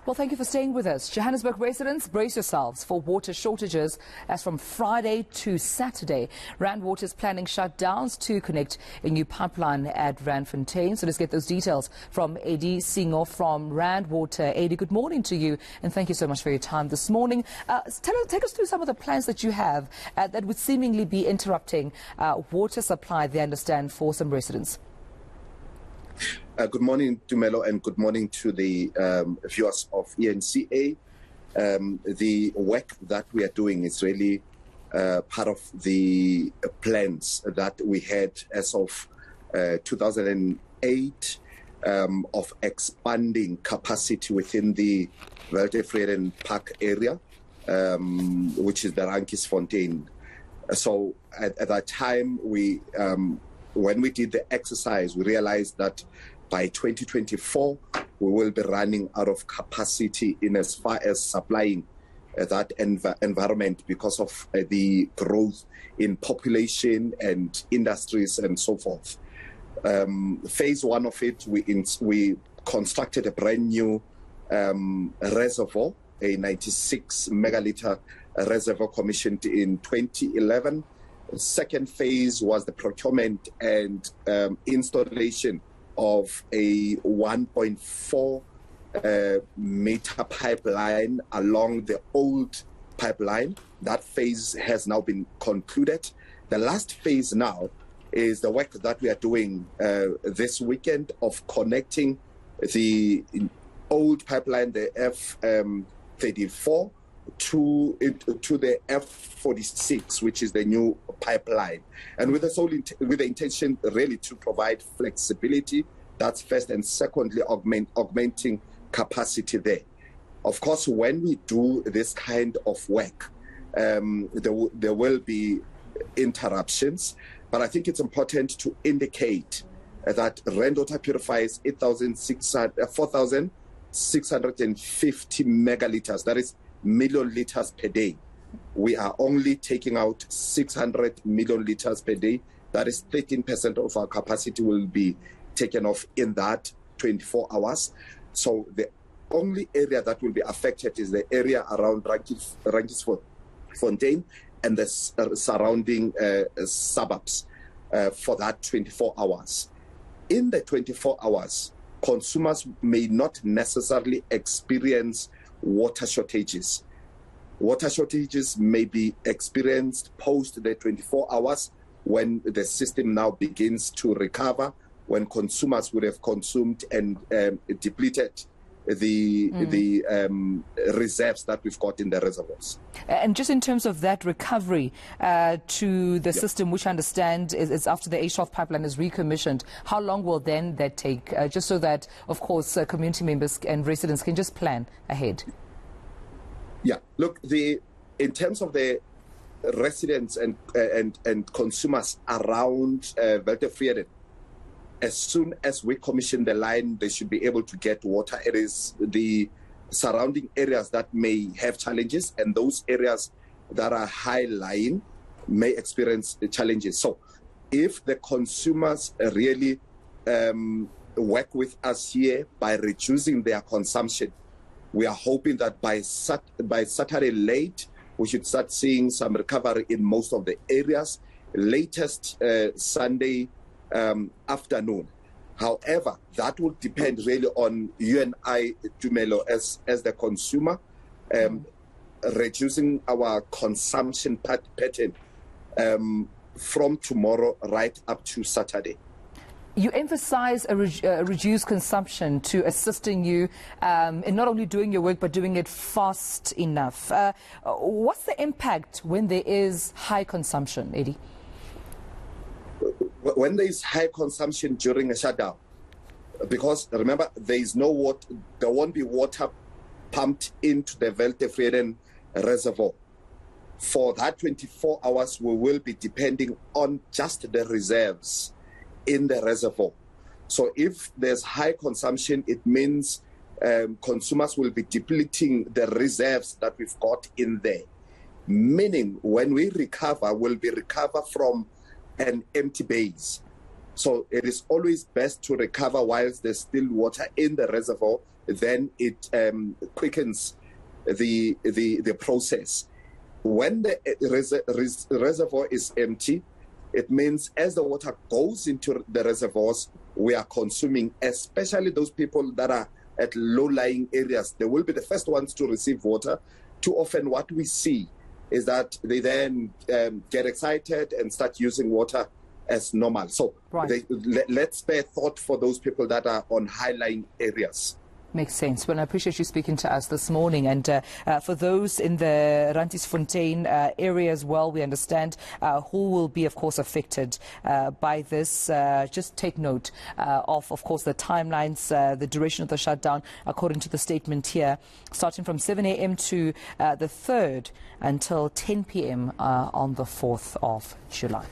Well, thank you for staying with us. Johannesburg residents, brace yourselves for water shortages as from Friday to Saturday. Randwater is planning shutdowns to connect a new pipeline at Randfontein. So let's get those details from AD Singo from Randwater. AD, good morning to you, and thank you so much for your time this morning. Take us through some of the plans that you have that would seemingly be interrupting water supply, they understand, for some residents. Good morning, Tumelo, and good morning to the viewers of eNCA. The work that we are doing is really part of the plans that we had as of 2008 of expanding capacity within the Randfontein Park area, which is the Randfontein. So at that time, when we did the exercise, we realized that by 2024, we will be running out of capacity in as far as supplying that environment because of the growth in population and industries and so forth. Phase one of it, we constructed a brand new reservoir, a 96 megaliter reservoir commissioned in 2011. The second phase was the procurement and installation of a 1.4 meter pipeline along the old pipeline. That phase has now been concluded. The last phase now is the work that we are doing this weekend of connecting the old pipeline, the F34, to the F46, which is the new pipeline, and with the intention really to provide flexibility. That's first, and secondly, augmenting capacity there. Of course, when we do this kind of work, there will be interruptions, but I think it's important to indicate that Randwater purifies 4,650 megaliters. That is million liters per day. We are only taking out 600 million liters per day. That is 13% of our capacity will be taken off in that 24 hours. So the only area that will be affected is the area around Randfontein and the surrounding suburbs for that 24 hours. In the 24 hours, consumers may not necessarily experience water shortages. Water shortages may be experienced post the 24 hours when the system now begins to recover, when consumers would have consumed and depleted the reserves that we've got in the reservoirs. And just in terms of that recovery to the system, which I understand is after the A-Shaft pipeline is recommissioned, how long will then that take? Just so that, of course, community members and residents can just plan ahead. Yeah, look, in terms of the residents and consumers around Randfontein, as soon as we commission the line, they should be able to get water. It is the surrounding areas that may have challenges, and those areas that are high-lying may experience challenges. So if the consumers really work with us here by reducing their consumption, we are hoping that by Saturday late, we should start seeing some recovery in most of the areas, latest Sunday afternoon. However, that will depend really on you and I, Tumelo, as the consumer, reducing our consumption pattern from tomorrow right up to Saturday. You emphasize a reduced consumption to assisting you in not only doing your work, but doing it fast enough. What's the impact when there is high consumption, Eddie? When there is high consumption during a shutdown, because remember, there is no water, there won't be water pumped into the Randfontein reservoir. For that 24 hours, we will be depending on just the reserves in the reservoir. So if there's high consumption, it means consumers will be depleting the reserves that we've got in there. Meaning, when we recover, we'll be recover from an empty base. So it is always best to recover whilst there's still water in the reservoir then it quickens the process. When the reservoir is empty, it means as the water goes into the reservoirs, we are consuming, especially those people that are at low-lying areas. They will be the first ones to receive water. Too often what we see is that they then get excited and start using water as normal. So right. Let's spare thought for those people that are on high-lying areas. Makes sense. Well, I appreciate you speaking to us this morning. And for those in the Randfontein area as well, we understand who will be, of course, affected by this. Just take note of course, the timelines, the duration of the shutdown, according to the statement here, starting from 7 a.m. to the 3rd until 10 p.m. on the 4th of July.